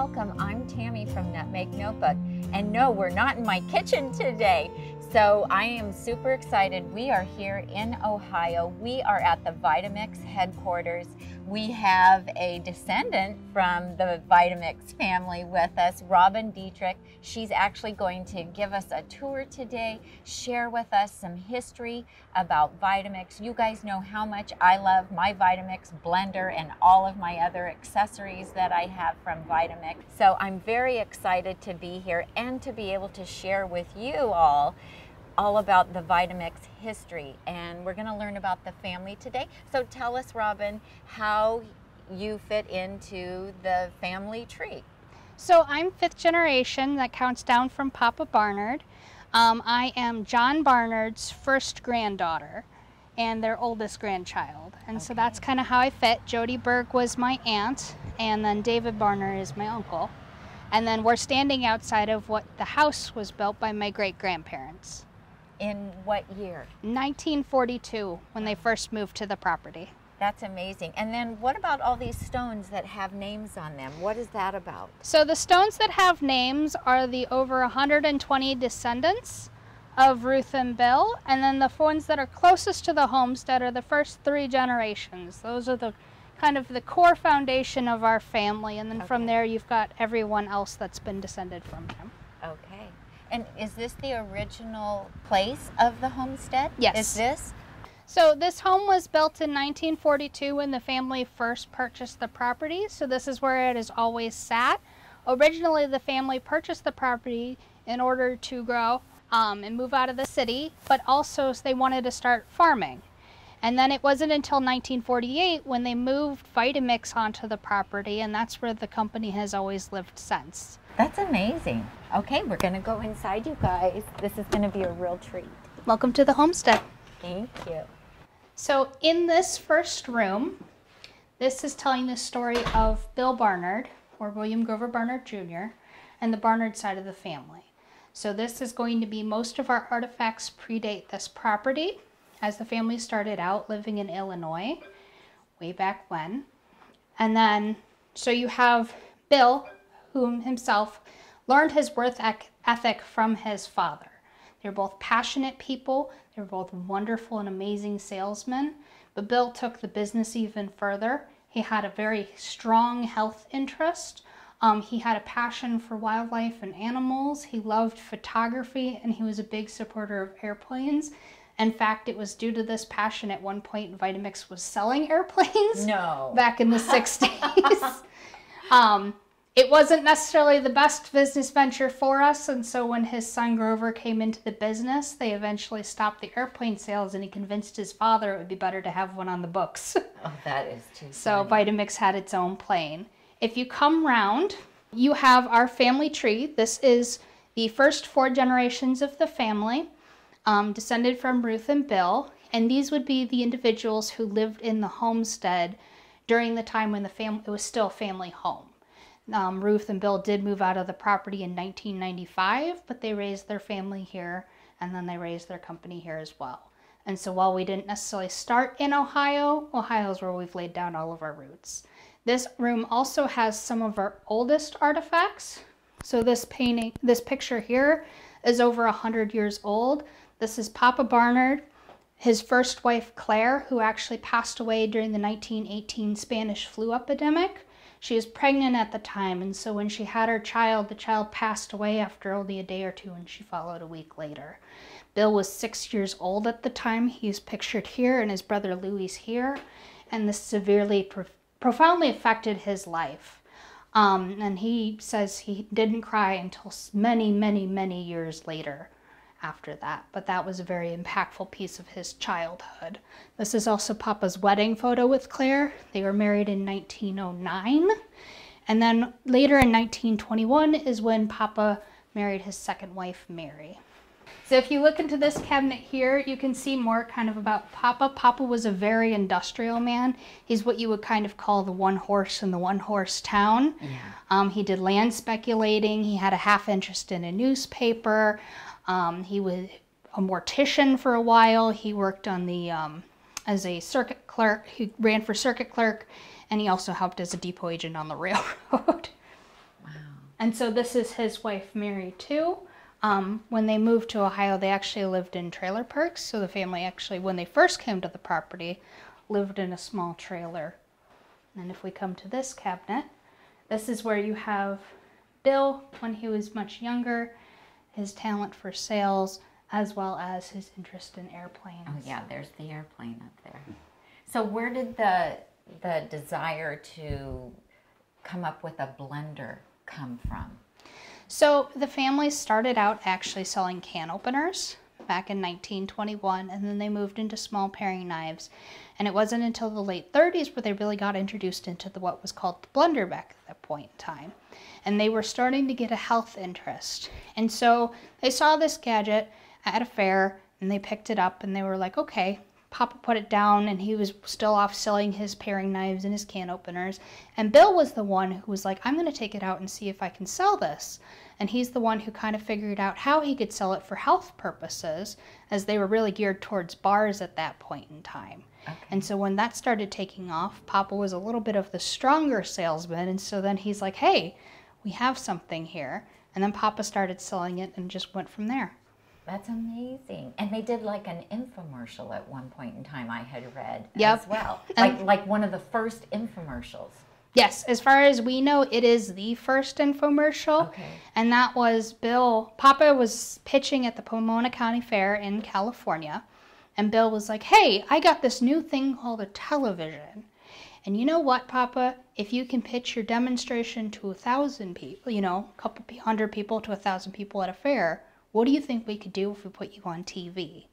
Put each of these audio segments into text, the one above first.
welcome. I'm Tami from Nutmeg Notebook. And no, we're not in my kitchen today. So I am super excited. We are here in Ohio. We are at the Vitamix headquarters. We have a descendant from the Vitamix family with us, Robin Dieterich. She's actually going to give us a tour today, share with us some history about Vitamix. You guys know how much I love my Vitamix blender and all of my other accessories that I have from Vitamix. So I'm very excited to be here and to be able to share with you all about the Vitamix history, and we're going to learn about the family today. So tell us, Robin, how you fit into the family tree. So I'm fifth generation. That counts down from Papa Barnard. I am John Barnard's first granddaughter and their oldest grandchild, and so that's kind of how I fit. Jody Berg was my aunt, and then David Barnard is my uncle. And then we're standing outside of what the house was built by my great-grandparents. In what year? 1942, when they first moved to the property. That's amazing. And then what about all these stones that have names on them? What is that about? So the stones that have names are the over 120 descendants of Ruth and Bill, and then the ones that are closest to the homestead are the first 3 generations. Those are the kind of the core foundation of our family, and then from there you've got everyone else that's been descended from him. Okay. And is this the original place of the homestead? Yes. Is this? So this home was built in 1942 when the family first purchased the property. So this is where it has always sat. Originally, the family purchased the property in order to grow and move out of the city, but also they wanted to start farming. And then it wasn't until 1948 when they moved Vitamix onto the property, and that's where the company has always lived since. That's amazing. Okay, we're going to go inside, you guys. This is going to be a real treat. Welcome to the homestead. Thank you. So in this first room, this is telling the story of Bill Barnard, or William Grover Barnard Jr., and the Barnard side of the family. So this is going to be, most of our artifacts predate this property, as the family started out living in Illinois way back when. And then, so you have Bill, whom himself learned his work ethic from his father. They're both passionate people. They're both wonderful and amazing salesmen. But Bill took the business even further. He had a very strong health interest. He had a passion for wildlife and animals. He loved photography, and he was a big supporter of airplanes. In fact, it was due to this passion at one point Vitamix was selling airplanes. No. Back in the 60s. It wasn't necessarily the best business venture for us, and so when his son Grover came into the business, they eventually stopped the airplane sales, and he convinced his father it would be better to have one on the books. Oh, that is too So funny. Vitamix had its own plane. If you come round, you have our family tree. This is the first 4 generations of the family, descended from Ruth and Bill, and these would be the individuals who lived in the homestead during the time when it was still a family home. Ruth and Bill did move out of the property in 1995, but they raised their family here, and then they raised their company here as well. And so while we didn't necessarily start in Ohio, Ohio is where we've laid down all of our roots. This room also has some of our oldest artifacts. So this picture here is over 100 years old. This is Papa Barnard, his first wife Claire, who actually passed away during the 1918 Spanish flu epidemic. She was pregnant at the time, and so when she had her child, the child passed away after only a day or 2, and she followed a week later. Bill was 6 years old at the time. He's pictured here, and his brother Louis here, and this severely, profoundly affected his life. And he says he didn't cry until many, many, many years later after that, but that was a very impactful piece of his childhood. This is also Papa's wedding photo with Claire. They were married in 1909, and then later in 1921 is when Papa married his second wife, Mary. So if you look into this cabinet here, you can see more kind of about Papa. Papa was a very industrial man. He's what you would kind of call the one horse in the one horse town. Yeah. He did land speculating. He had a half interest in a newspaper. He was a mortician for a while. He worked on the as a circuit clerk. He ran for circuit clerk, and he also helped as a depot agent on the railroad. Wow. And so this is his wife, Mary, too. When they moved to Ohio, they actually lived in trailer parks. So the family actually, when they first came to the property, lived in a small trailer. And if we come to this cabinet, this is where you have Bill when he was much younger, his talent for sales, as well as his interest in airplanes. Oh yeah, there's the airplane up there. So where did the desire to come up with a blender come from? So the family started out actually selling can openers back in 1921, and then they moved into small paring knives. And it wasn't until the late 30s where they really got introduced into what was called the blender back at that point in time. And they were starting to get a health interest. And so they saw this gadget at a fair, and they picked it up, and they were like, okay. Papa put it down, and he was still off selling his paring knives and his can openers. And Bill was the one who was like, I'm going to take it out and see if I can sell this. And he's the one who kind of figured out how he could sell it for health purposes, as they were really geared towards bars at that point in time. Okay. And so when that started taking off, Papa was a little bit of the stronger salesman. And so then he's like, hey, we have something here. And then Papa started selling it and just went from there. That's amazing. And they did like an infomercial at one point in time, I had read as well. Like one of the first infomercials. Yes, as far as we know, it is the first infomercial. Okay. And that was Bill. Papa was pitching at the Pomona County Fair in California. And Bill was like, hey, I got this new thing called a television. And you know what, Papa? If you can pitch your demonstration to 1,000 people, you know, a couple hundred people to 1,000 people at a fair, what do you think we could do if we put you on TV?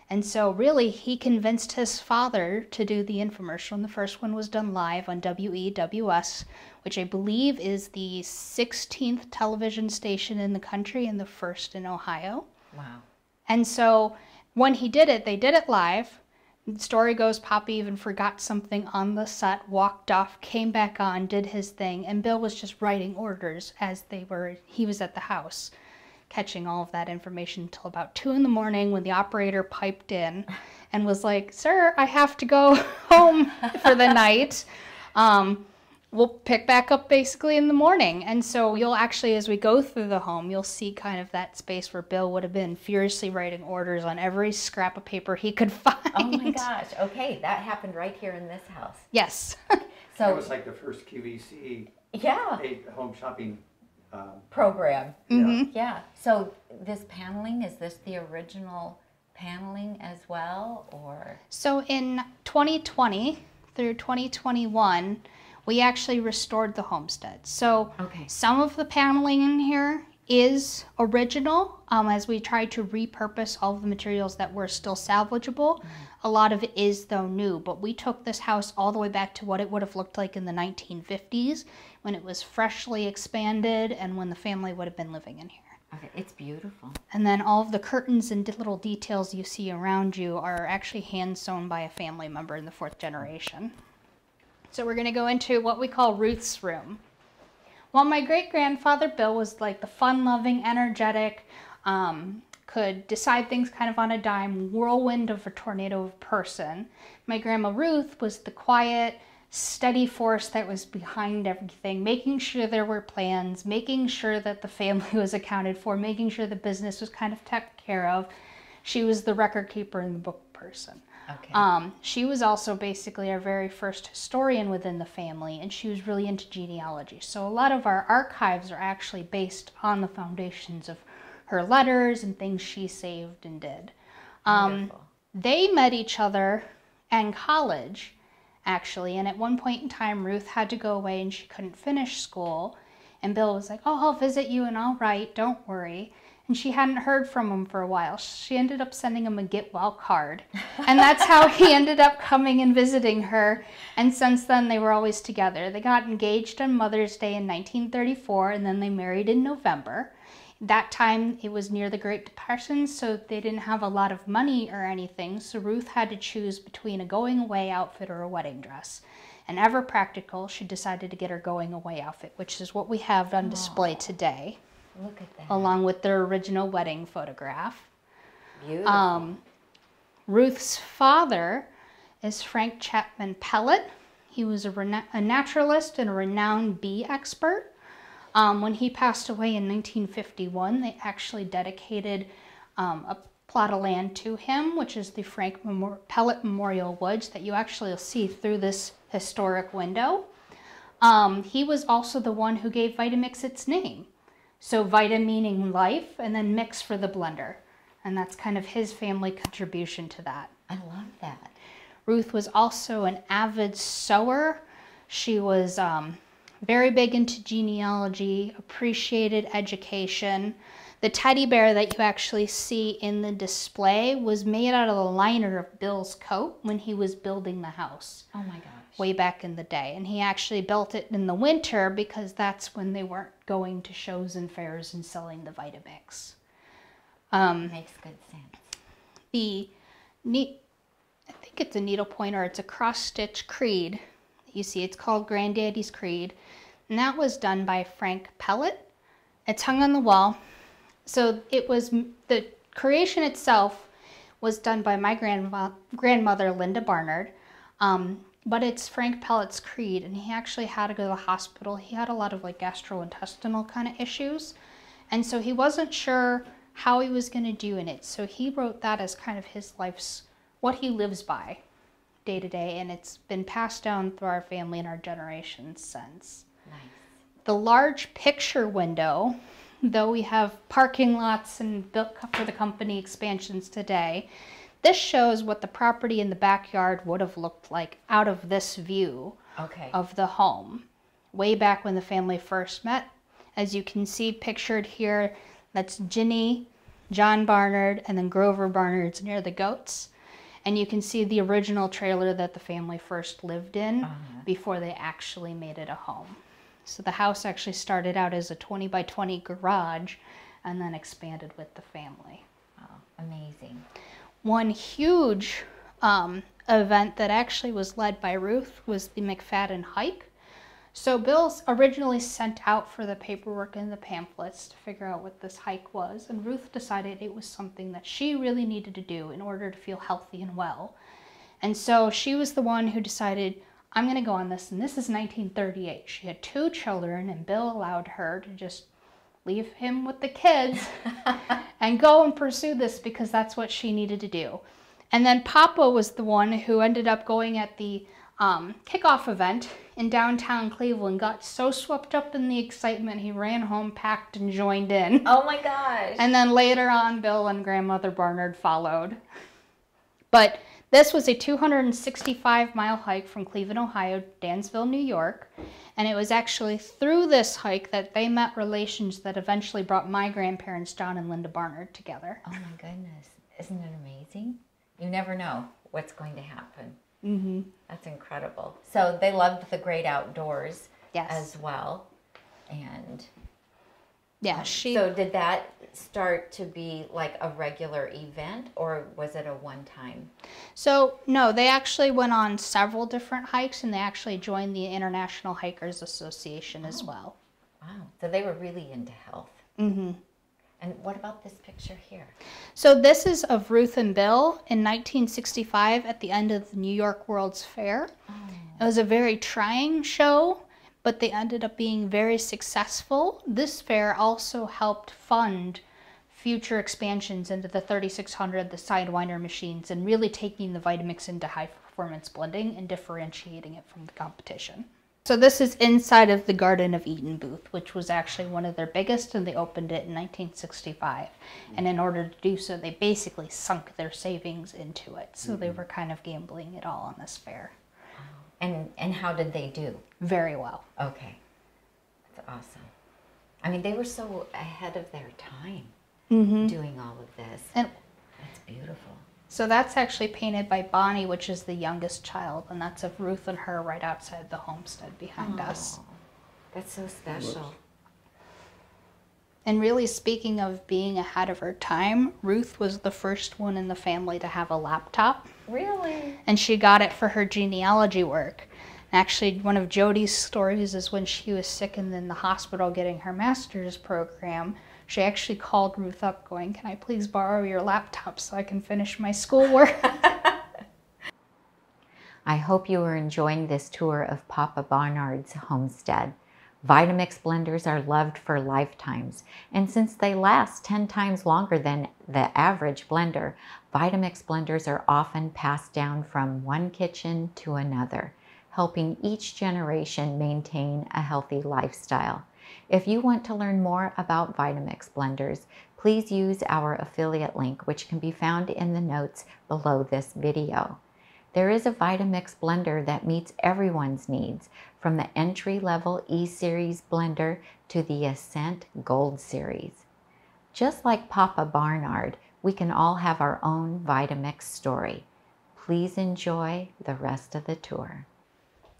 And so really he convinced his father to do the infomercial, and the first one was done live on WEWS, which I believe is the 16th television station in the country and the first in Ohio. Wow. And so when he did it, they did it live. The story goes Papa even forgot something on the set, walked off, came back on, did his thing, and Bill was just writing orders as he was at the house, catching all of that information until about 2 in the morning when the operator piped in and was like, sir, I have to go home for the night. We'll pick back up basically in the morning. And so you'll actually, as we go through the home, you'll see kind of that space where Bill would have been furiously writing orders on every scrap of paper he could find. Oh my gosh. Okay, that happened right here in this house. Yes. So it was like the first QVC home shopping program. Mm-hmm. Yeah. So this paneling, is this the original paneling as well, or? So in 2020 through 2021, we actually restored the homestead. So some of the paneling in here is original, as we tried to repurpose all of the materials that were still salvageable. Mm-hmm. A lot of it is, though, new, but we took this house all the way back to what it would have looked like in the 1950s when it was freshly expanded and when the family would have been living in here. Okay, it's beautiful. And then all of the curtains and little details you see around you are actually hand sewn by a family member in the 4th generation. So we're going to go into what we call Ruth's room. Well, my great-grandfather Bill was like the fun-loving, energetic, could decide things kind of on a dime, whirlwind of a tornado of person. My grandma Ruth was the quiet, steady force that was behind everything, making sure there were plans, making sure that the family was accounted for, making sure the business was kind of taken care of. She was the record keeper and the book person. Okay. She was also basically our very first historian within the family, and she was really into genealogy. So a lot of our archives are actually based on the foundations of her letters and things she saved and did. They met each other in college, actually, and at one point in time, Ruth had to go away and she couldn't finish school. And Bill was like, oh, I'll visit you and I'll write, don't worry. And she hadn't heard from him for a while. She ended up sending him a get well card. And that's how he ended up coming and visiting her. And since then, they were always together. They got engaged on Mother's Day in 1934, and then they married in November. That time, it was near the Great Depression, so they didn't have a lot of money or anything. So Ruth had to choose between a going-away outfit or a wedding dress. And ever practical, she decided to get her going-away outfit, which is what we have on display today. Look at that. Along with their original wedding photograph. Beautiful. Ruth's father is Frank Chapman Pellet. He was a naturalist and a renowned bee expert. When he passed away in 1951, they actually dedicated a plot of land to him, which is the Frank Pellet Memorial Woods that you actually see through this historic window. He was also the one who gave Vitamix its name. So Vita meaning life, and then mix for the blender. And that's kind of his family contribution to that. I love that. Ruth was also an avid sewer. She was very big into genealogy, appreciated education. The teddy bear that you actually see in the display was made out of the liner of Bill's coat when he was building the house. Oh my gosh. Way back in the day. And he actually built it in the winter because that's when they weren't going to shows and fairs and selling the Vitamix. Makes good sense. I think it's a needlepoint or it's a cross-stitch creed. You see, it's called Granddaddy's Creed. And that was done by Frank Pellet. It's hung on the wall. So it was, the creation itself was done by my grandmother, Linda Barnard. But it's Frank Pellet's creed, and he actually had to go to the hospital. He had a lot of like gastrointestinal kind of issues. And so he wasn't sure how he was going to do in it. So he wrote that as kind of his life's, what he lives by day to day. And it's been passed down through our family and our generations since. Nice. The large picture window, though we have parking lots and built for the company expansions today, this shows what the property in the backyard would have looked like out of this view of the home. Way back when the family first met. As you can see pictured here, that's Ginny, John Barnard, and then Grover Barnard's near the goats. And you can see the original trailer that the family first lived in before they actually made it a home. So the house actually started out as a 20 by 20 garage and then expanded with the family. Oh, amazing. One huge event that actually was led by Ruth was the McFadden hike. So Bill's originally sent out for the paperwork and the pamphlets to figure out what this hike was, and Ruth decided it was something that she really needed to do in order to feel healthy and well. And so she was the one who decided, I'm going to go on this, and this is 1938. She had 2 children, and Bill allowed her to just leave him with the kids and go and pursue this because that's what she needed to do. And then Papa was the one who ended up going at the kickoff event in downtown Cleveland, got so swept up in the excitement, he ran home, packed, and joined in. Oh my gosh. And then later on, Bill and Grandmother Barnard followed. But this was a 265-mile hike from Cleveland, Ohio, to Dansville, New York. And it was actually through this hike that they met relations that eventually brought my grandparents, John and Linda Barnard, together. Oh my goodness. Isn't it amazing? You never know what's going to happen. Mm-hmm. That's incredible. So they loved the great outdoors Yes. as well. And Yeah, so did that start to be like a regular event, or was it a one-time? So no, they actually went on several different hikes, and they actually joined the International Hikers Association as well. Wow. So they were really into health. Mm-hmm. And what about this picture here? So this is of Ruth and Bill in 1965 at the end of the New York World's Fair. Oh. It was a very trying show, but they ended up being very successful. This fair also helped fund future expansions into the 3600, the Sidewinder machines, and really taking the Vitamix into high performance blending and differentiating it from the competition. So this is inside of the Garden of Eden booth, which was actually one of their biggest, and they opened it in 1965. And in order to do so, they basically sunk their savings into it. So they were kind of gambling it all on this fair. And how did they do? Very well. Okay. That's awesome. I mean, they were so ahead of their time doing all of this. And that's beautiful. so that's actually painted by Bonnie, which is the youngest child, and that's of Ruth and her right outside the homestead behind us. That's so special. And really, speaking of being ahead of her time, Ruth was the first one in the family to have a laptop. Really? And she got it for her genealogy work. Actually, one of Jody's stories is when she was sick and in the hospital getting her master's program, she actually called Ruth up going, "Can I please borrow your laptop so I can finish my schoolwork?" I hope you are enjoying this tour of Papa Barnard's homestead. Vitamix blenders are loved for lifetimes, and since they last 10 times longer than the average blender, Vitamix blenders are often passed down from one kitchen to another, helping each generation maintain a healthy lifestyle. If you want to learn more about Vitamix blenders, please use our affiliate link, which can be found in the notes below this video. There is a Vitamix blender that meets everyone's needs, from the entry-level E-Series blender to the Ascent Gold Series. Just like Papa Barnard, we can all have our own Vitamix story. Please enjoy the rest of the tour.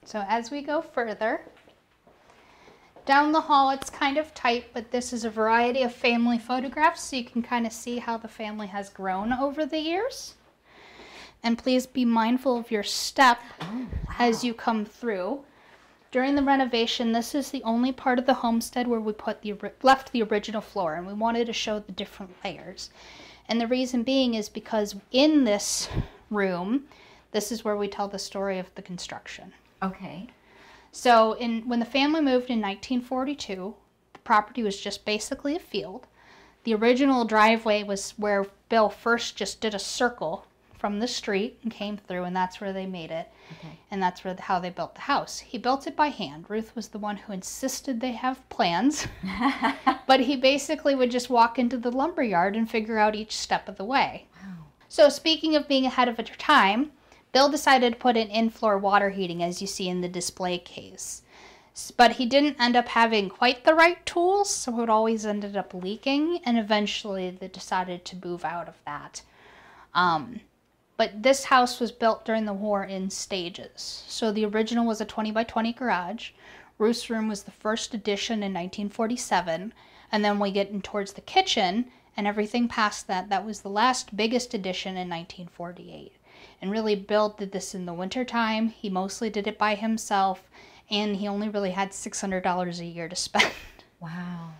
So as we go further, down the hall it's kind of tight, but this is a variety of family photographs, so you can kind of see how the family has grown over the years. And please be mindful of your step as you come through. During the renovation, this is the only part of the homestead where we left the original floor, and we wanted to show the different layers. And the reason being is because in this room, this is where we tell the story of the construction. Okay. So when the family moved in 1942, the property was just basically a field. The original driveway was where Bill first just did a circle from the street and came through, and that's where they made it. Okay. And that's how they built the house. He built it by hand. Ruth was the one who insisted they have plans. But he basically would just walk into the lumber yard and figure out each step of the way. Wow. So speaking of being ahead of your time, Bill decided to put in in-floor water heating, as you see in the display case. But he didn't end up having quite the right tools, so it always ended up leaking, and eventually they decided to move out of that. But this house was built during the war in stages. So the original was a 20 by 20 garage. Ruth's room was the first addition in 1947. And then we get in towards the kitchen, and everything past that, that was the last biggest addition in 1948. And really, Bill did this in the wintertime. He mostly did it by himself, and he only really had $600 a year to spend. Wow.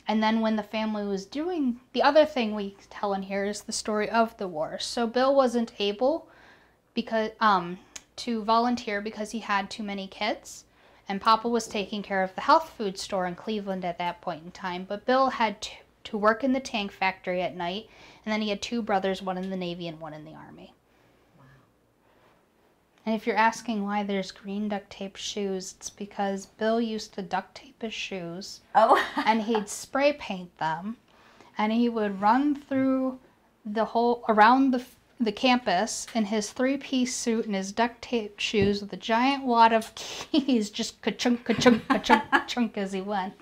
And then when the family was doing, the other thing we tell in here is the story of the war. So Bill wasn't able to volunteer because he had too many kids. And Papa was taking care of the health food store in Cleveland at that point in time. But Bill had to work in the tank factory at night. And then he had two brothers, one in the Navy and one in the Army. And if you're asking why there's green duct tape shoes, it's because Bill used to duct tape his shoes. Oh. And he'd spray paint them. And he would run through around the campus in his three-piece suit and his duct tape shoes with a giant wad of keys, just ka-chunk, ka-chunk, ka-chunk, ka-chunk as he went.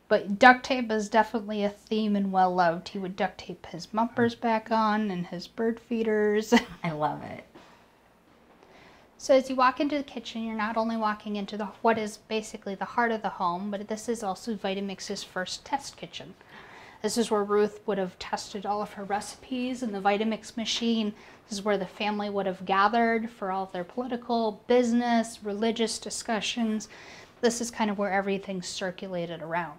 But duct tape is definitely a theme and well-loved. He would duct tape his bumpers back on and his bird feeders. I love it. So as you walk into the kitchen, you're not only walking into what is basically the heart of the home, but this is also Vitamix's first test kitchen. This is where Ruth would have tested all of her recipes in the Vitamix machine. This is where the family would have gathered for all of their political, business, religious discussions. This is kind of where everything circulated around.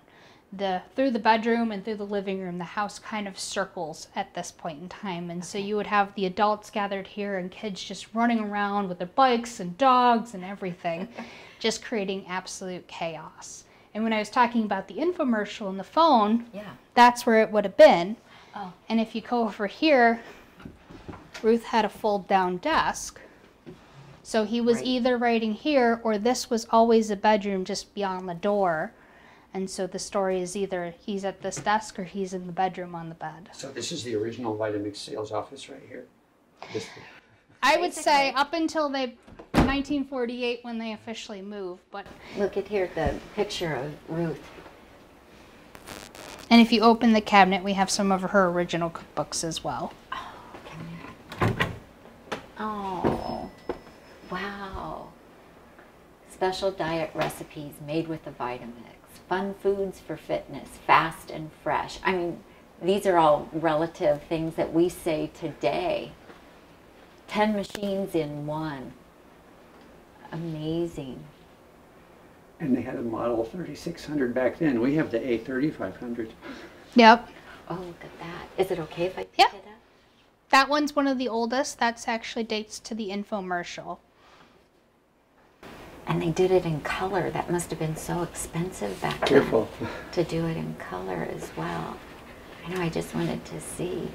Through the bedroom and through the living room, the house kind of circles at this point in time. And so you would have the adults gathered here and kids just running around with their bikes and dogs and everything, just creating absolute chaos. And when I was talking about the infomercial on the phone, that's where it would have been. Oh. And if you go over here, Ruth had a fold-down desk. So he was either writing here, or this was always a bedroom just beyond the door. And so the story is either he's at this desk or he's in the bedroom on the bed. So this is the original Vitamix sales office right here? I would say up until 1948 when they officially moved. But look at here, the picture of Ruth. And if you open the cabinet, we have some of her original cookbooks as well. Oh, wow. Special diet recipes made with the Vitamix. Fun foods for fitness, fast and fresh. I mean, these are all relative things that we say today. 10 machines in one. Amazing. And they had a model 3600 back then. We have the A3500. Yep. Oh, look at that. Is it okay if I pick it up? That one's one of the oldest. That's actually dates to the infomercial. And they did it in color. That must have been so expensive back Careful. then to do it in color as well. I know, I just wanted to see.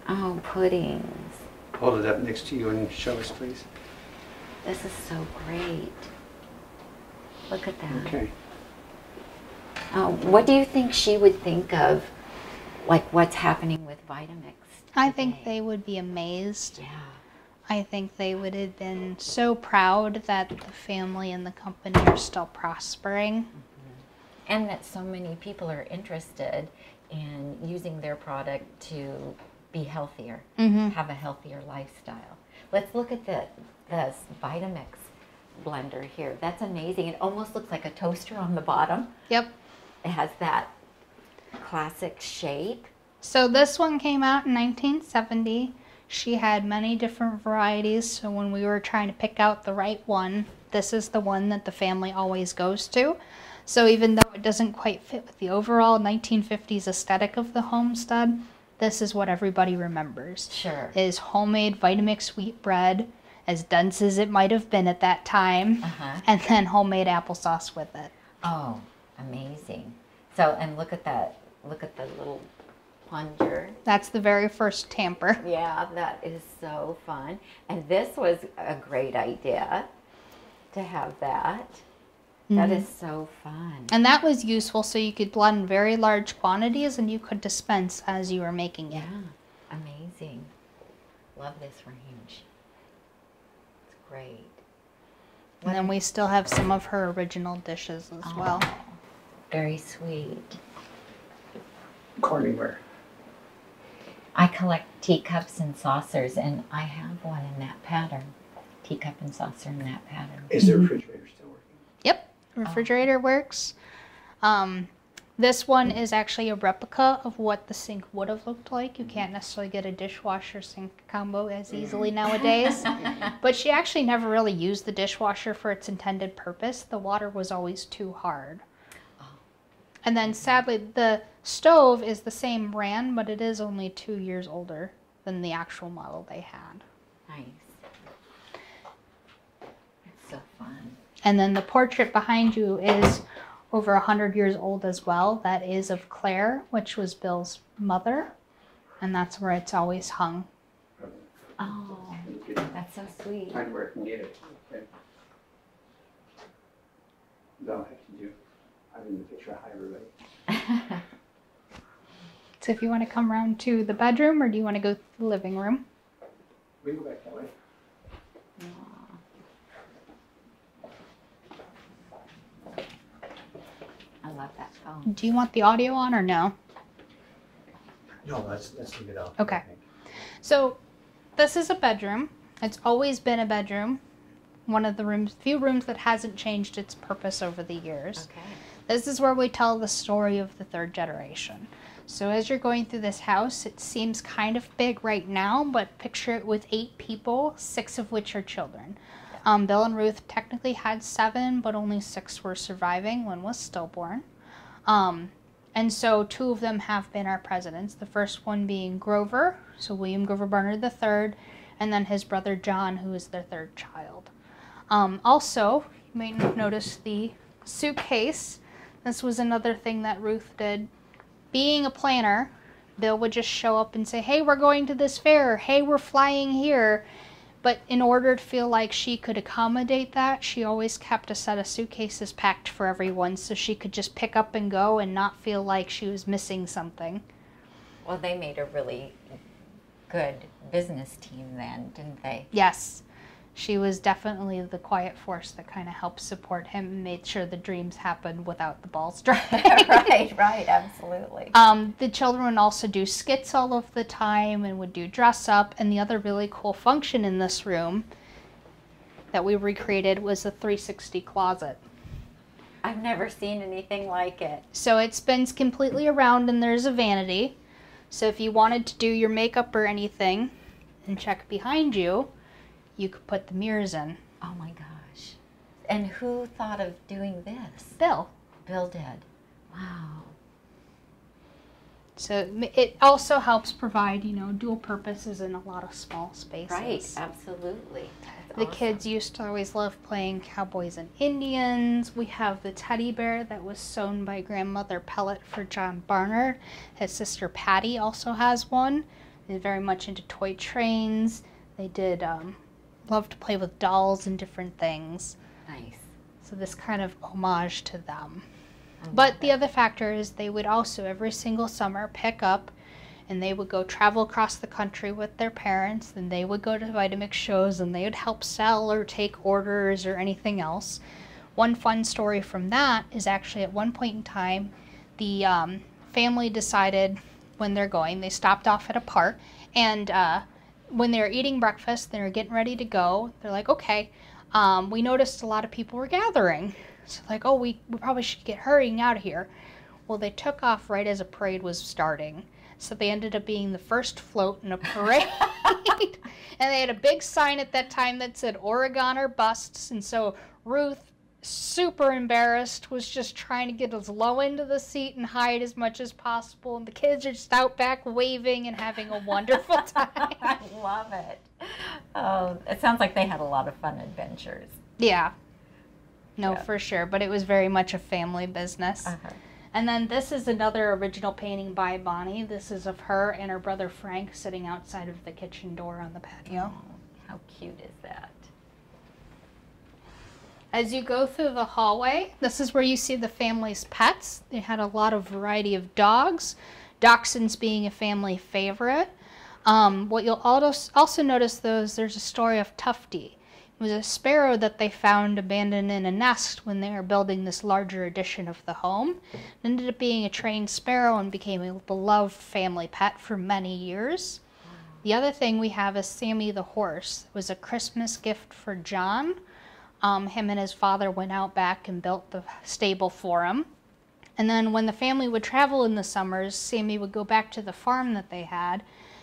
Oh, puddings. Hold it up next to you and show us, please. This is so great. Look at that. Okay. What do you think she would think of, like, what's happening with Vitamix I think today? they would be amazed. Yeah. I think they would have been so proud that the family and the company are still prospering. And that so many people are interested in using their product to be healthier, have a healthier lifestyle. Let's look at this Vitamix blender here. That's amazing. It almost looks like a toaster on the bottom. Yep. It has that classic shape. So this one came out in 1970. She had many different varieties, so when we were trying to pick out the right one, this is the one that the family always goes to. So even though it doesn't quite fit with the overall 1950s aesthetic of the homestead, this is what everybody remembers. Sure. Is homemade Vitamix wheat bread, as dense as it might have been at that time, and then homemade applesauce with it. Oh, amazing. So, and look at that. Look at the little plunger. That's the very first tamper. Yeah, that is so fun. And this was a great idea to have that. That is so fun. And that was useful, so you could blend very large quantities and you could dispense as you were making it. Yeah, amazing. Love this range. It's great. And then we still have some of her original dishes as well. Very sweet. Corningware. I collect teacups and saucers, and I have one in that pattern. Teacup and saucer in that pattern. Is the refrigerator still working? Yep, refrigerator works. This one is actually a replica of what the sink would have looked like. You can't necessarily get a dishwasher sink combo as easily nowadays. But she actually never really used the dishwasher for its intended purpose. The water was always too hard. And then sadly, the stove is the same brand, but it is only 2 years older than the actual model they had. Nice. It's so fun. And then the portrait behind you is over 100 years old as well. That is of Claire, which was Bill's mother. And that's where it's always hung. Oh, that's so sweet. Find where I can get it. Okay. That's all I have to do. I'm in the picture of everybody. So if you want to come around to the bedroom, or do you want to go to the living room? We go back that way. I love that phone. Do you want the audio on or no? No, let's leave it out. Okay. So this is a bedroom. It's always been a bedroom. One of the rooms, few rooms that hasn't changed its purpose over the years. Okay. This is where we tell the story of the third generation. So as you're going through this house, it seems kind of big right now, but picture it with 8 people, 6 of which are children. Bill and Ruth technically had 7, but only 6 were surviving. 1 was stillborn. And so 2 of them have been our presidents. The first one being Grover, so William Grover Barnard III, and then his brother John, who is their 3rd child. Also, you may notice the suitcase. This was another thing that Ruth did. Being a planner, Bill would just show up and say, hey, we're going to this fair. Hey, we're flying here. But in order to feel like she could accommodate that, she always kept a set of suitcases packed for everyone so she could just pick up and go and not feel like she was missing something. Well, they made a really good business team then, didn't they? Yes. She was definitely the quiet force that kind of helped support him and made sure the dreams happened without the balls dropping. right, absolutely. The children would also do skits all of the time and would do dress up. And the other really cool function in this room that we recreated was a 360 closet. I've never seen anything like it. So it spins completely around and there's a vanity. So if you wanted to do your makeup or anything and check behind you, you could put the mirrors in. Oh my gosh. And who thought of doing this? Bill. Bill did. Wow. So it also helps provide, you know, dual purposes in a lot of small spaces. Right, absolutely. That's The awesome. kids used to always love playing cowboys and Indians. We have the teddy bear that was sewn by grandmother Pellet for John Barnard. His sister Patty also has one. They're very much into toy trains. They did love to play with dolls and different things. Nice. So this kind of homage to them. I love But the it. other factor is they would also every single summer pick up and they would go travel across the country with their parents, and they would go to Vitamix shows and they would help sell or take orders or anything else. One fun story from that is actually at one point in time, the family decided when they're going, they stopped off at a park, and when they were eating breakfast, they were getting ready to go, they're like, okay, we noticed a lot of people were gathering. So like, oh, we probably should get hurrying out of here. Well, they took off right as a parade was starting. So they ended up being the first float in a parade. And they had a big sign at that time that said Oregon or busts. And so Ruth, super embarrassed, was just trying to get as low into the seat and hide as much as possible. And the kids are just out back waving and having a wonderful time. I love it. Oh, it sounds like they had a lot of fun adventures. Yeah. No, Yeah. for sure. But it was very much a family business. Uh-huh. And then this is another original painting by Bonnie. This is of her and her brother Frank sitting outside of the kitchen door on the patio. Oh, how cute is that? As you go through the hallway, this is where you see the family's pets. They had a lot of variety of dogs, dachshunds being a family favorite. What you'll also notice, though, is there's a story of Tufty. It was a sparrow that they found abandoned in a nest when they were building this larger addition of the home. It ended up being a trained sparrow and became a beloved family pet for many years. The other thing we have is Sammy the horse. It was a Christmas gift for John. Him and his father went out back and built the stable for him. And then when the family would travel in the summers, Sammy would go back to the farm that they had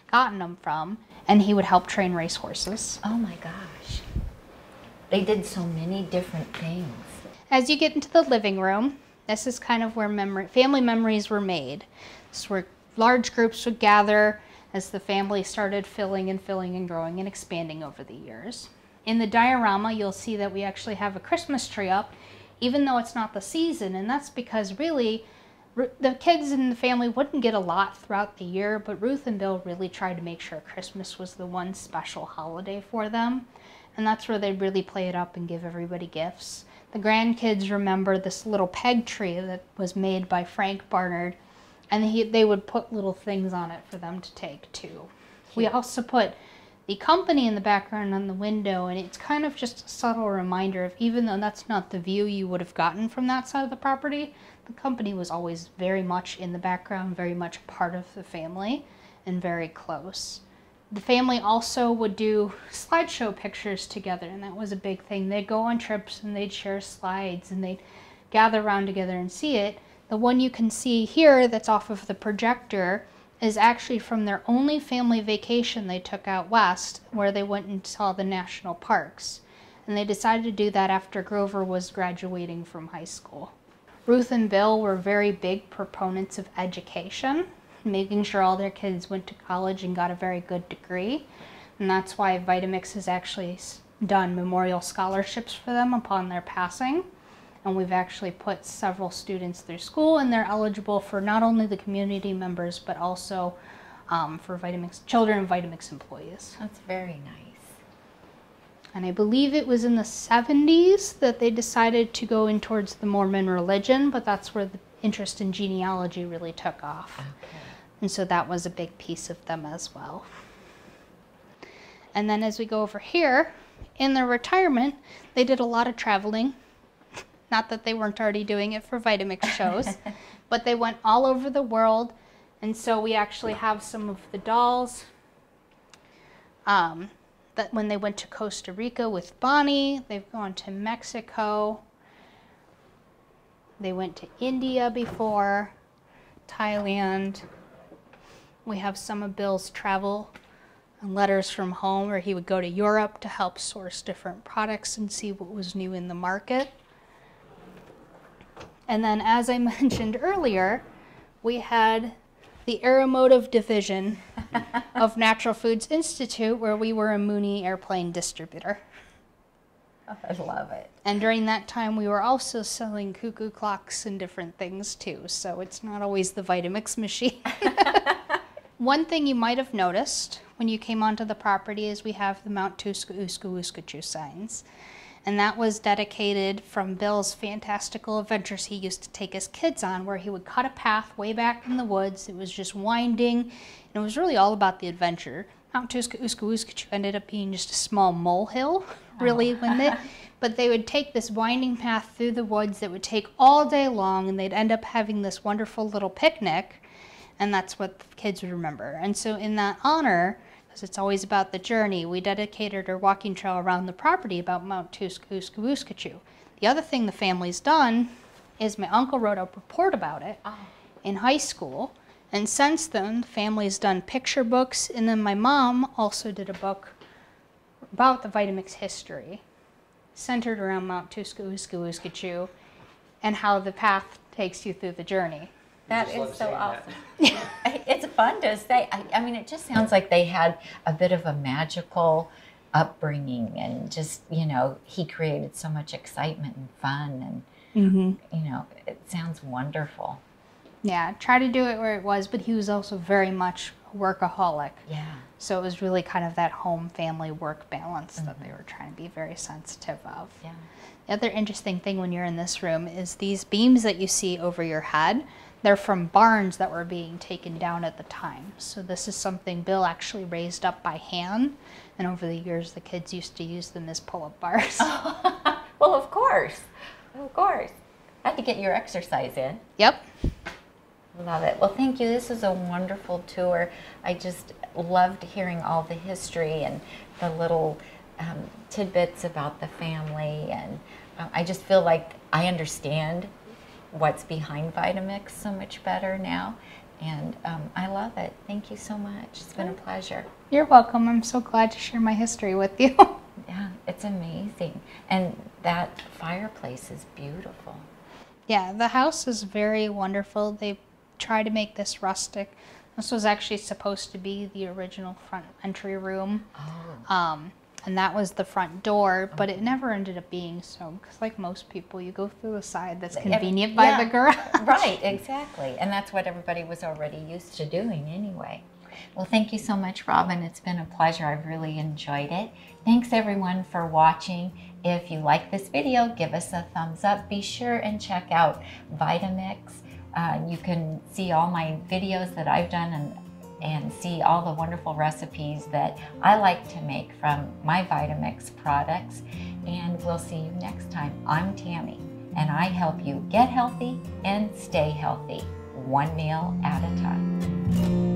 gotten him from, and he would help train racehorses. Oh my gosh. They did so many different things. As you get into the living room, this is kind of where family memories were made. This is where large groups would gather as the family started filling and growing and expanding over the years. In the diorama, you'll see that we actually have a Christmas tree up, even though it's not the season, and that's because really the kids in the family wouldn't get a lot throughout the year, but Ruth and Bill really tried to make sure Christmas was the one special holiday for them. And that's where they really play it up and give everybody gifts. The grandkids remember this little peg tree that was made by Frank Barnard, and they would put little things on it for them to take too. We also put the company in the background on the window, and it's kind of just a subtle reminder of, even though that's not the view you would have gotten from that side of the property, the company was always very much in the background, very much part of the family, and very close. The family also would do slideshow pictures together, and that was a big thing. They'd go on trips and they'd share slides and they'd gather around together and see it. The one you can see here that's off of the projector is actually from their only family vacation they took out west, where they went and saw the national parks. And they decided to do that after Grover was graduating from high school. Ruth and Bill were very big proponents of education, making sure all their kids went to college and got a very good degree. And that's why Vitamix has actually done memorial scholarships for them upon their passing. And we've actually put several students through school, and they're eligible for not only the community members, but also for Vitamix, children of Vitamix employees. That's very nice. And I believe it was in the 70s that they decided to go in towards the Mormon religion, but that's where the interest in genealogy really took off. Okay. And so that was a big piece of them as well. And then as we go over here, in their retirement, they did a lot of traveling. Not that they weren't already doing it for Vitamix shows, but they went all over the world. And so we actually have some of the dolls that when they went to Costa Rica with Bonnie, they've gone to Mexico. They went to India before, Thailand. We have some of Bill's travel and letters from home, where he would go to Europe to help source different products and see what was new in the market. And then, as I mentioned earlier, we had the Aeromotive Division of Natural Foods Institute, where we were a Mooney airplane distributor. Oh, I love it. And during that time, we were also selling cuckoo clocks and different things too, so it's not always the Vitamix machine. One thing you might have noticed when you came onto the property is we have the Mount Tuska Uska Uskachu signs. And that was dedicated from Bill's fantastical adventures he used to take his kids on, where he would cut a path way back in the woods. It was just winding, and it was really all about the adventure. Mount Tuska Uska Uskachu ended up being just a small molehill, really, but they would take this winding path through the woods that would take all day long, and they'd end up having this wonderful little picnic, and that's what the kids would remember. And so in that honor, because it's always about the journey, we dedicated our walking trail around the property about Mount Tuska Uska Uskachu. The other thing the family's done is my uncle wrote a report about it in high school, and since then the family's done picture books, and then my mom also did a book about the Vitamix history centered around Mount Tuska Uska Uskachu and how the path takes you through the journey. That is so awesome. It's fun to say. I mean, it just sounds like they had a bit of a magical upbringing, and just, you know, he created so much excitement and fun, and, you know, it sounds wonderful. Yeah, try to do it where it was, but he was also very much a workaholic. Yeah. So it was really kind of that home family work balance that they were trying to be very sensitive of. Yeah. The other interesting thing when you're in this room is these beams that you see over your head. They're from barns that were being taken down at the time. So this is something Bill actually raised up by hand, and over the years the kids used to use them as pull-up bars. Well, of course. Of course. Had to get your exercise in. Yep. Love it. Well, thank you. This is a wonderful tour. I just loved hearing all the history and the little tidbits about the family, and I just feel like I understand what's behind Vitamix so much better now, and I love it. Thank you so much. It's been a pleasure. You're welcome. I'm so glad to share my history with you. Yeah, it's amazing. And that fireplace is beautiful. Yeah, the house is very wonderful. They try to make this rustic. This was actually supposed to be the original front entry room. And that was the front door, but it never ended up being so, because like most people, you go through the side that's convenient by the garage. Right, exactly. And that's what everybody was already used to doing anyway. Well, thank you so much, Robin. It's been a pleasure. I've really enjoyed it. Thanks, everyone, for watching. If you like this video, give us a thumbs up. Be sure and check out Vitamix. You can see all my videos that I've done and see all the wonderful recipes that I like to make from my Vitamix products. And we'll see you next time. I'm Tami, and I help you get healthy and stay healthy, one meal at a time.